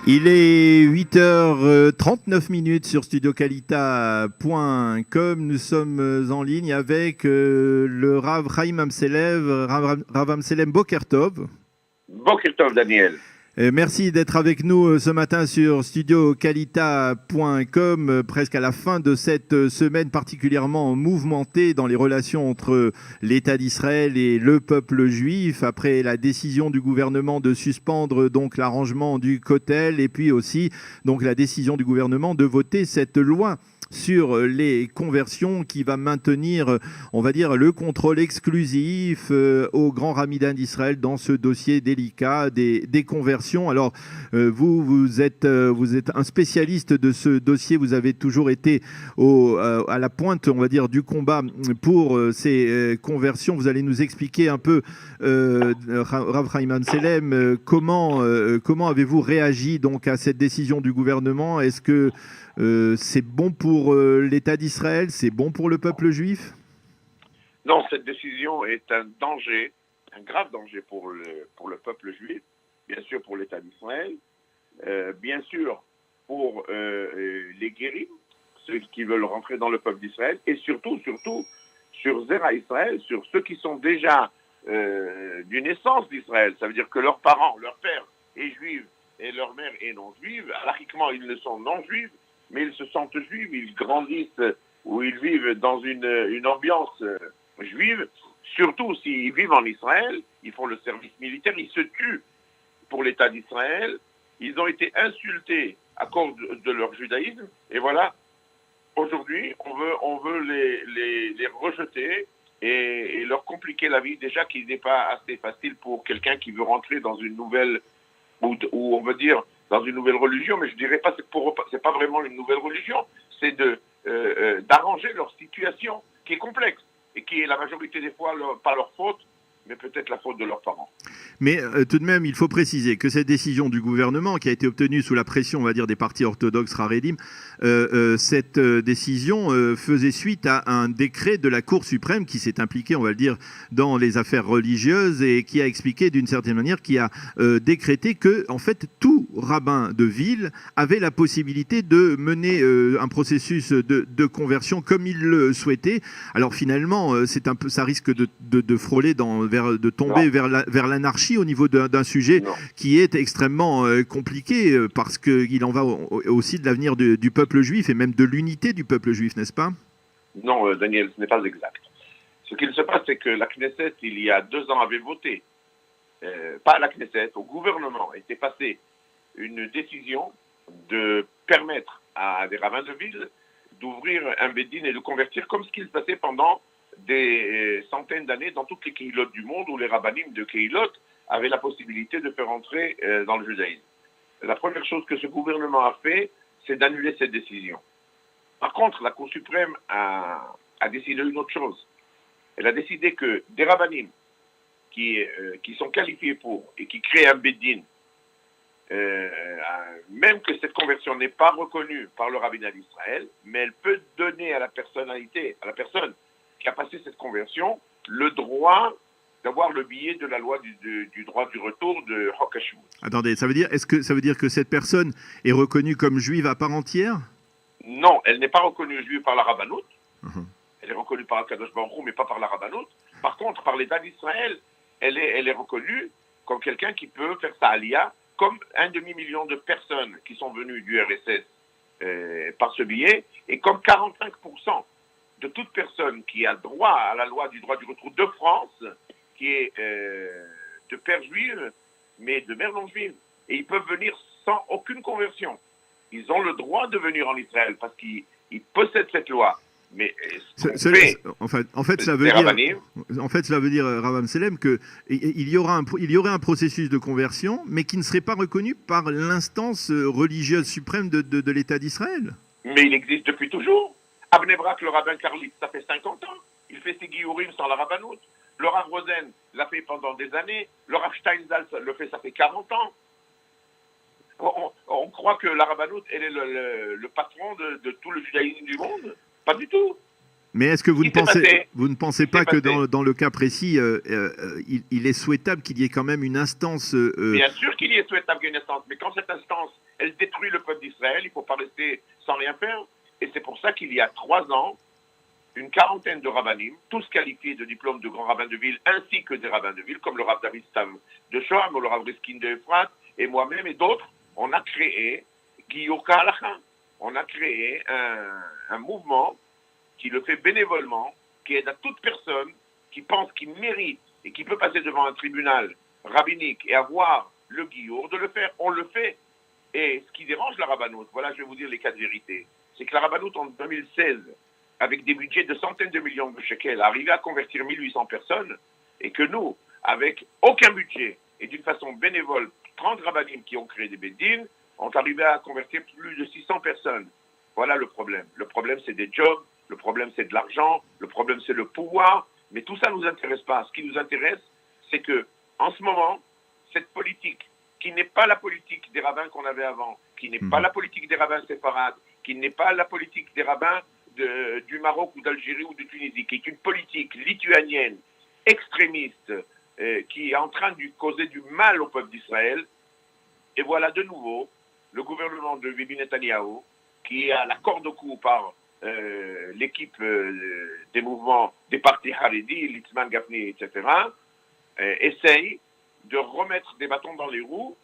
Il est 8h39 sur studiocalita.com. Nous sommes en ligne avec le Rav Chaim Amselev, Rav Amselem Bokertov. Bokertov, Daniel. Merci d'être avec nous ce matin sur studiocalita.com, presque à la fin de cette semaine particulièrement mouvementée dans les relations entre l'État d'Israël et le peuple juif, après la décision du gouvernement de suspendre donc l'arrangement du Kotel, et puis aussi donc la décision du gouvernement de voter cette loi sur les conversions qui va maintenir, on va dire, le contrôle exclusif au Grand Ramadan d'Israël dans ce dossier délicat des conversions. Alors, vous êtes un spécialiste de ce dossier, vous avez toujours été à la pointe, on va dire, du combat pour ces conversions. Vous allez nous expliquer un peu, Rav Chaim Amselem, comment avez-vous réagi donc à cette décision du gouvernement? Est-ce que c'est bon pour l'État d'Israël? C'est bon pour le peuple juif? Non, cette décision est un danger, un grave danger pour le peuple juif, bien sûr pour l'État d'Israël, bien sûr pour les guérim, ceux qui veulent rentrer dans le peuple d'Israël, et surtout sur Zera Israël, sur ceux qui sont déjà du naissance d'Israël. Ça veut dire que leurs parents, leur père est juif et leur mère est non juive. Halachiquement, ils ne sont non juifs, mais ils se sentent juifs, ils grandissent ou ils vivent dans une ambiance juive. Surtout s'ils vivent en Israël, ils font le service militaire, ils se tuent pour l'État d'Israël. Ils ont été insultés à cause de leur judaïsme. Et voilà, aujourd'hui, on veut les rejeter et leur compliquer la vie, déjà qu'il n'est pas assez facile pour quelqu'un qui veut rentrer dans une nouvelle, ou on veut dire, dans une nouvelle religion, mais je dirais pas, c'est pas vraiment une nouvelle religion, c'est d'arranger leur situation qui est complexe et qui est la majorité des fois pas leur faute, mais peut-être la faute de leurs parents. Mais tout de même, il faut préciser que cette décision du gouvernement, qui a été obtenue sous la pression, on va dire, des partis orthodoxes Haredim, cette décision faisait suite à un décret de la Cour suprême qui s'est impliqué, on va le dire, dans les affaires religieuses et qui a expliqué d'une certaine manière, qui a décrété que, en fait, tout rabbin de ville avait la possibilité de mener un processus de conversion comme il le souhaitait. Alors finalement, c'est un peu, ça risque de frôler de tomber vers l'anarchie au niveau d'un sujet qui est extrêmement compliqué parce qu'il en va aussi de l'avenir du peuple juif et même de l'unité du peuple juif, n'est-ce pas? Non, Daniel, ce n'est pas exact. Ce qu'il se passe, c'est que la Knesset, il y a 2 ans, avait voté, pas à la Knesset, au gouvernement, était passée une décision de permettre à des rabbins de ville d'ouvrir un bédine et de convertir comme ce qui se passait pendant des centaines d'années dans toutes les Kehilot du monde où les rabbinim de Kehilot avaient la possibilité de faire entrer dans le judaïsme. La première chose que ce gouvernement a fait, c'est d'annuler cette décision. Par contre, la Cour suprême a décidé une autre chose. Elle a décidé que des rabbinim qui sont qualifiés pour et qui créent un bédine, même que cette conversion n'est pas reconnue par le rabbinat d'Israël, mais elle peut donner à la personne qui a passé cette conversion le droit d'avoir le billet de la loi du droit du retour de Chok HaShivut. Attendez, est-ce que ça veut dire que cette personne est reconnue comme juive à part entière? Non, elle n'est pas reconnue juive par la rabbanout. Elle est reconnue par Akadosh Baruch Hu, mais pas par la rabbanout. Par contre, par l'État d'Israël, elle est reconnue comme quelqu'un qui peut faire sa aliyah, comme 1 demi-million de personnes qui sont venues du RSS par ce billet, et comme 45% de toute personne qui a droit à la loi du droit du retour de France, qui est de père juif, mais de mère non juive. Et ils peuvent venir sans aucune conversion. Ils ont le droit de venir en Israël parce qu'ils possèdent cette loi. Mais en fait, cela veut dire, Rav Amselem, qu'il y aurait un processus de conversion, mais qui ne serait pas reconnu par l'instance religieuse suprême de l'État d'Israël. Mais il existe depuis toujours. À Bnei Brak, le rabbin Karlitz, ça fait 50 ans. Il fait ses guillourim sans la rabbanout. Le Rav Rosen l'a fait pendant des années. Le Rav Steinsaltz le fait, ça fait 40 ans. On croit que la rabbanout, elle est le patron de tout le judaïsme du monde. Pas du tout. Mais est-ce que vous ne pensez pas que dans le cas précis, il est souhaitable qu'il y ait quand même une instance Bien sûr qu'il y est souhaitable qu'il y ait une instance, mais quand cette instance, elle détruit le peuple d'Israël, il ne faut pas rester sans rien faire. Et c'est pour ça qu'il y a 3 ans, une quarantaine de rabbinim, tous qualifiés de diplôme de grands rabbins de ville, ainsi que des rabbins de ville, comme le rabbin David Stav de Shoam, le rabbin Riskin de Efrat, et moi-même et d'autres, on a créé Giyur Kahalacha. On a créé un mouvement qui le fait bénévolement, qui aide à toute personne qui pense qu'il mérite et qui peut passer devant un tribunal rabbinique et avoir le Giyur, de le faire. On le fait. Et ce qui dérange la rabbanoute, voilà, je vais vous dire les 4 vérités, c'est que la rabbanoute en 2016, avec des budgets de centaines de millions de shekels, arrivait à convertir 1800 personnes, et que nous, avec aucun budget et d'une façon bénévole, 30 rabbinim qui ont créé des bédines, ont arrivé à convertir plus de 600 personnes. Voilà le problème. Le problème, c'est des jobs, le problème, c'est de l'argent, le problème, c'est le pouvoir, mais tout ça ne nous intéresse pas. Ce qui nous intéresse, c'est que, en ce moment, cette politique, qui n'est pas la politique des rabbins qu'on avait avant, qui n'est pas la politique des rabbins séfarades, qui n'est pas la politique des rabbins du Maroc ou d'Algérie ou de Tunisie, qui est une politique lituanienne, extrémiste, qui est en train de causer du mal au peuple d'Israël. Et voilà de nouveau le gouvernement de Bibi Netanyahou, qui est à la corde au cou par l'équipe des mouvements des partis Haredi, Litzman, Gafni, etc., essaye de remettre des bâtons dans les roues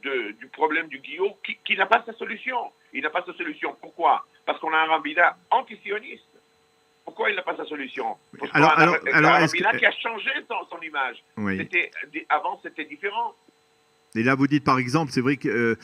du problème du Giyur qui n'a pas sa solution. Il n'a pas sa solution. Pourquoi? Parce qu'on a un rabbinat antisioniste. Pourquoi il n'a pas sa solution? Parce qu'on a un rabbinat qui a changé son image. Oui. Avant, c'était différent. Et là, vous dites, par exemple, c'est vrai que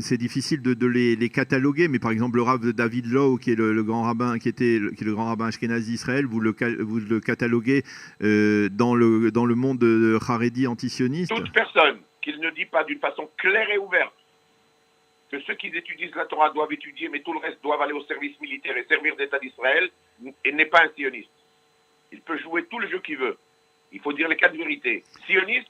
c'est difficile de les cataloguer, mais par exemple, le rabbin David Low, qui est le grand rabbin, qui est le grand rabbin ashkénazi d'Israël, vous le cataloguez dans le monde haredi antisioniste? Toute personne qu'il ne dit pas d'une façon claire et ouverte que ceux qui étudient la Torah doivent étudier, mais tout le reste doivent aller au service militaire et servir l'État d'Israël, et n'est pas un sioniste. Il peut jouer tout le jeu qu'il veut. Il faut dire les 4 vérités. Sioniste,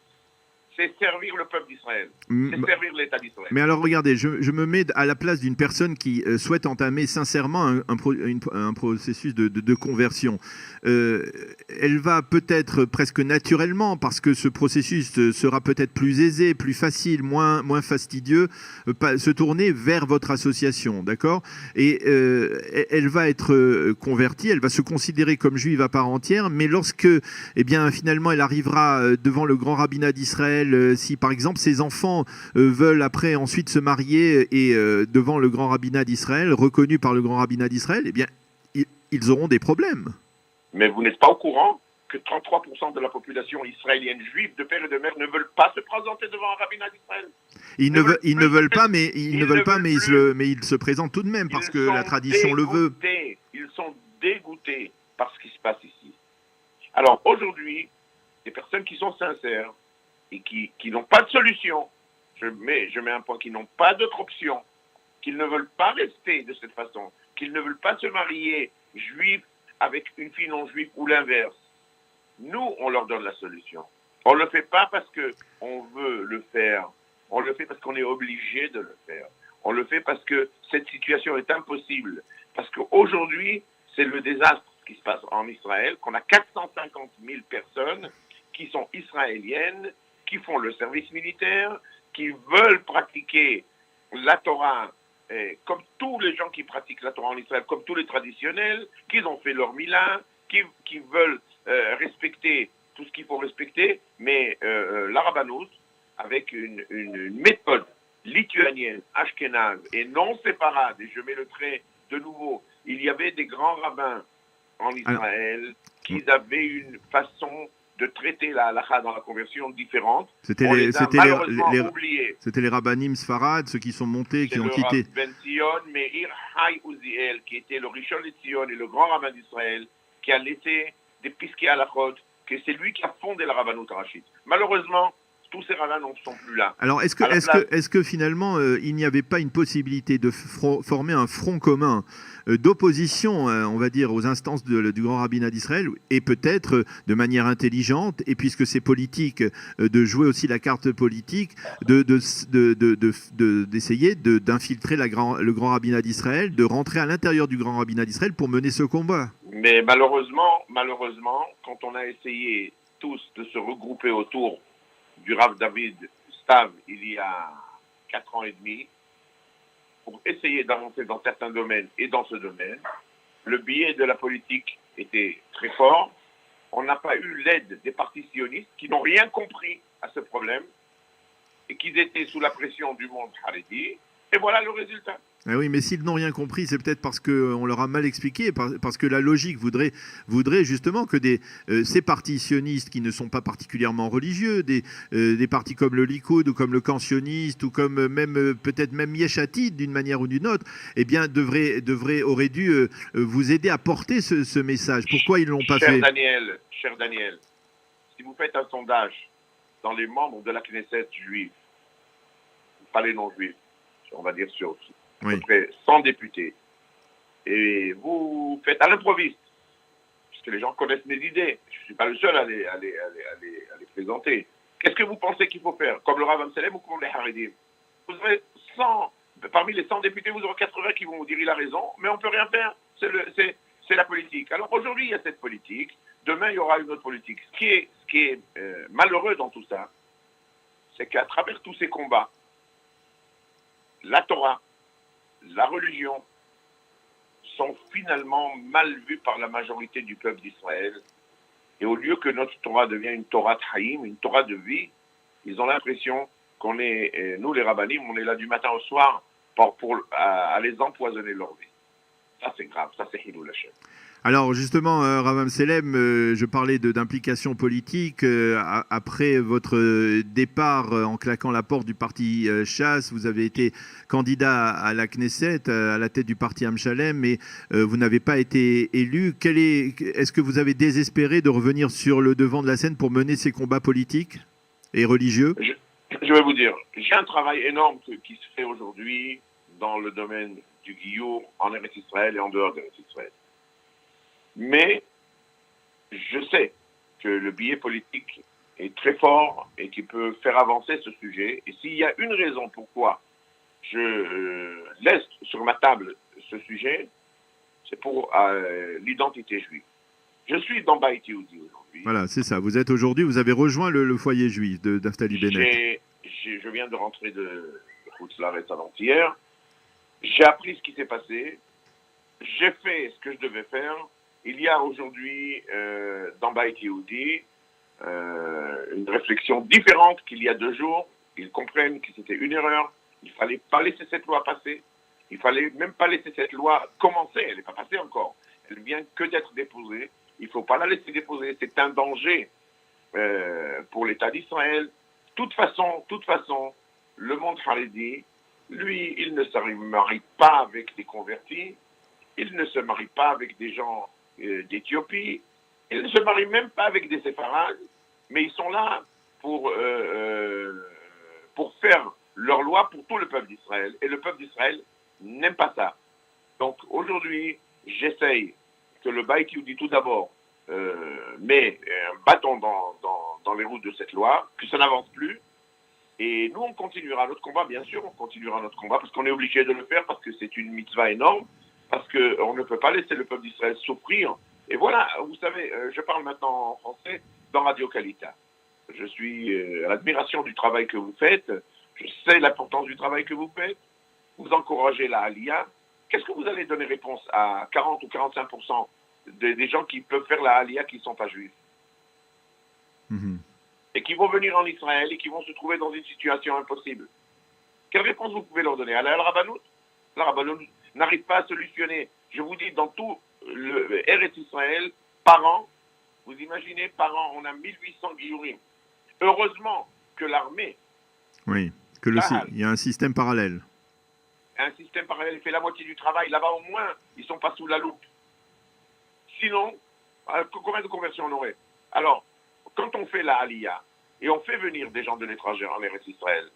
c'est servir le peuple d'Israël, c'est servir l'État d'Israël. Mais alors regardez, je me mets à la place d'une personne qui souhaite entamer sincèrement un processus de conversion. Elle va peut-être presque naturellement, parce que ce processus sera peut-être plus aisé, plus facile, moins fastidieux, se tourner vers votre association, d'accord? Et elle va être convertie, elle va se considérer comme juive à part entière, mais lorsque, eh bien, finalement, elle arrivera devant le grand rabbinat d'Israël, si par exemple ses enfants veulent après ensuite se marier et devant le grand rabbinat d'Israël, reconnu par le grand rabbinat d'Israël, eh bien, ils auront des problèmes. Mais vous n'êtes pas au courant que 33% de la population israélienne juive de père et de mère ne veulent pas se présenter devant un rabbinat d'Israël. Ils ne veulent pas, mais ils se présentent tout de même parce que la tradition le veut. Ils sont dégoûtés par ce qui se passe ici. Alors aujourd'hui, des personnes qui sont sincères et qui n'ont pas de solution, je mets un point, qui n'ont pas d'autre option, qu'ils ne veulent pas rester de cette façon, qu'ils ne veulent pas se marier juif avec une fille non juive ou l'inverse. Nous, on leur donne la solution. On ne le fait pas parce qu'on veut le faire. On le fait parce qu'on est obligé de le faire. On le fait parce que cette situation est impossible. Parce qu'aujourd'hui, c'est le désastre qui se passe en Israël, qu'on a 450 000 personnes qui sont israéliennes, qui font le service militaire, qui veulent pratiquer la Torah, comme tous les gens qui pratiquent la Torah en Israël, comme tous les traditionnels, qui ont fait leur mila, qui veulent respecter tout ce qu'il faut respecter, mais la rabbanout, avec une méthode lituanienne, ashkénaze, et non séparade, et je mets le trait de nouveau, il y avait des grands rabbins en Israël qui avaient une façon de traiter la halakha dans la conversion différente. C'était les rabbanim sfarad, ceux qui sont montés, qui ont quitté. C'est le Ben Zion, Meir Hay Uziel, qui était le Rishon LeZion et le grand rabbin d'Israël, qui a laissé des piskei halachot, que c'est lui qui a fondé la rabbanout harashite. Malheureusement, tous ces rabbins n'en sont plus là. Alors, est-ce que finalement, il n'y avait pas une possibilité de former un front commun d'opposition, on va dire, aux instances du grand rabbinat d'Israël, et peut-être de manière intelligente, et puisque c'est politique, de jouer aussi la carte politique, d'essayer d'infiltrer le grand rabbinat d'Israël, de rentrer à l'intérieur du grand rabbinat d'Israël pour mener ce combat? Mais malheureusement, quand on a essayé tous de se regrouper autour du Rav David Stav il y a 4 ans et demi, pour essayer d'avancer dans certains domaines et dans ce domaine, le biais de la politique était très fort. On n'a pas eu l'aide des partis sionistes qui n'ont rien compris à ce problème et qui étaient sous la pression du monde haredi. Et voilà le résultat. Ah oui, mais s'ils n'ont rien compris, c'est peut-être parce qu'on leur a mal expliqué, parce que la logique voudrait justement que ces partis sionistes qui ne sont pas particulièrement religieux, des partis comme le Likoud ou comme le camp sioniste ou comme même peut-être même Yesh Atid d'une manière ou d'une autre, eh bien auraient dû vous aider à porter ce message. Pourquoi ils l'ont pas fait? Cher Daniel, si vous faites un sondage dans les membres de la Knesset juive, pas les non-juifs, on va dire sur à peu près 100 députés, et vous faites à l'improviste, puisque les gens connaissent mes idées, je ne suis pas le seul à les présenter. Qu'est-ce que vous pensez qu'il faut faire? Comme le Rav Amselem ou comme les Haredim? Vous aurez 100, parmi les 100 députés, vous aurez 80 qui vont vous dire il a raison, mais on ne peut rien faire, c'est la politique. Alors aujourd'hui, il y a cette politique, demain, il y aura une autre politique. Ce qui est malheureux dans tout ça, c'est qu'à travers tous ces combats, la Torah, la religion sont finalement mal vues par la majorité du peuple d'Israël. Et au lieu que notre Torah devienne une Torah de Haïm, une Torah de vie, ils ont l'impression qu'on est, nous les rabbinim, on est là du matin au soir à les empoisonner leur vie. Ça c'est grave, ça c'est Hilul Hashem. Alors justement, Rav Amselem, je parlais d'implication politique. Après votre départ en claquant la porte du parti Chasse, vous avez été candidat à la Knesset, à la tête du parti Amshalem, mais vous n'avez pas été élu. Est-ce que vous avez désespéré de revenir sur le devant de la scène pour mener ces combats politiques et religieux? Je vais vous dire, j'ai un travail énorme qui se fait aujourd'hui dans le domaine du Giyur en Eretz Israël et en dehors d'Eretz Israël. Mais je sais que le biais politique est très fort et qui peut faire avancer ce sujet. Et s'il y a une raison pourquoi je laisse sur ma table ce sujet, c'est pour l'identité juive. Je suis dans Beit Yehudi aujourd'hui. Voilà, c'est ça. Vous avez rejoint le foyer juif de Naftali Bennett. Je viens de rentrer de Khoutzlaret avant-hier. J'ai appris ce qui s'est passé. J'ai fait ce que je devais faire. Il y a aujourd'hui dans Beit Yehudi une réflexion différente qu'il y a 2 jours. Ils comprennent que c'était une erreur. Il ne fallait pas laisser cette loi passer. Il ne fallait même pas laisser cette loi commencer. Elle n'est pas passée encore. Elle vient que d'être déposée. Il ne faut pas la laisser déposer. C'est un danger pour l'État d'Israël. De toute façon, le monde haredi, lui, il ne se marie pas avec des convertis. Il ne se marie pas avec des gens d'Éthiopie. Ils ne se marient même pas avec des séfarades, mais ils sont là pour faire leur loi pour tout le peuple d'Israël. Et le peuple d'Israël n'aime pas ça. Donc aujourd'hui, j'essaye que le Beit Yehudi tout d'abord met un bâton dans les roues de cette loi, que ça n'avance plus. Et nous, on continuera notre combat, bien sûr, on continuera notre combat, parce qu'on est obligé de le faire, parce que c'est une mitzvah énorme, parce qu'on ne peut pas laisser le peuple d'Israël souffrir. Et voilà, vous savez, je parle maintenant en français dans Radio Kalita. Je suis à l'admiration du travail que vous faites. Je sais l'importance du travail que vous faites. Vous encouragez la Aliyah. Qu'est-ce que vous allez donner réponse à 40 ou 45% des gens qui peuvent faire la Aliyah qui ne sont pas juifs et qui vont venir en Israël et qui vont se trouver dans une situation impossible? Quelle réponse vous pouvez leur donner? La Rabbanout n'arrive pas à solutionner. Je vous dis, dans tout le Eretz Israël, par an, vous imaginez, par an, on a 1800 Giyurim. Heureusement que l'armée... Oui, il y a un système parallèle. Un système parallèle fait la moitié du travail. Là-bas, au moins, ils ne sont pas sous la loupe. Sinon, combien de conversions on aurait? Alors, quand on fait la Aliyah, et on fait venir des gens de l'étranger en Eretz Israël,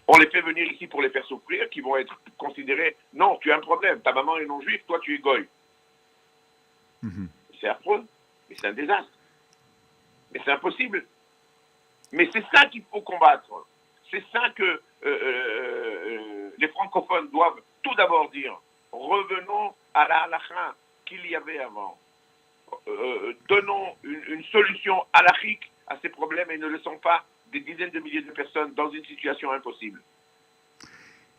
on les fait venir ici pour les faire souffrir, qui vont être considérés, non, tu as un problème, ta maman est non juive, toi tu es goy. C'est affreux, mais c'est un désastre. Mais c'est impossible. Mais c'est ça qu'il faut combattre. C'est ça que les francophones doivent tout d'abord dire. Revenons à la halakha qu'il y avait avant. donnons une solution halachique à ces problèmes et ne laissons pas des dizaines de milliers de personnes dans une situation impossible.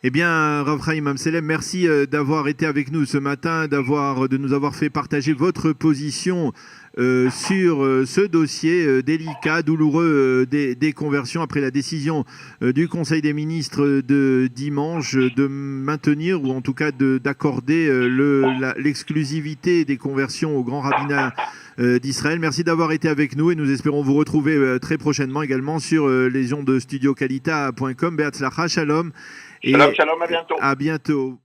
Eh bien, Rav Chaim Amselem, merci d'avoir été avec nous ce matin, de nous avoir fait partager votre position sur ce dossier délicat, douloureux des conversions après la décision du Conseil des ministres de dimanche de maintenir ou en tout cas d'accorder l'exclusivité des conversions au grand rabbinat d'Israël. Merci d'avoir été avec nous et nous espérons vous retrouver très prochainement également sur les ondes de studiokalita.com. Be'atzlacha, shalom. Shalom, shalom, à bientôt. À bientôt.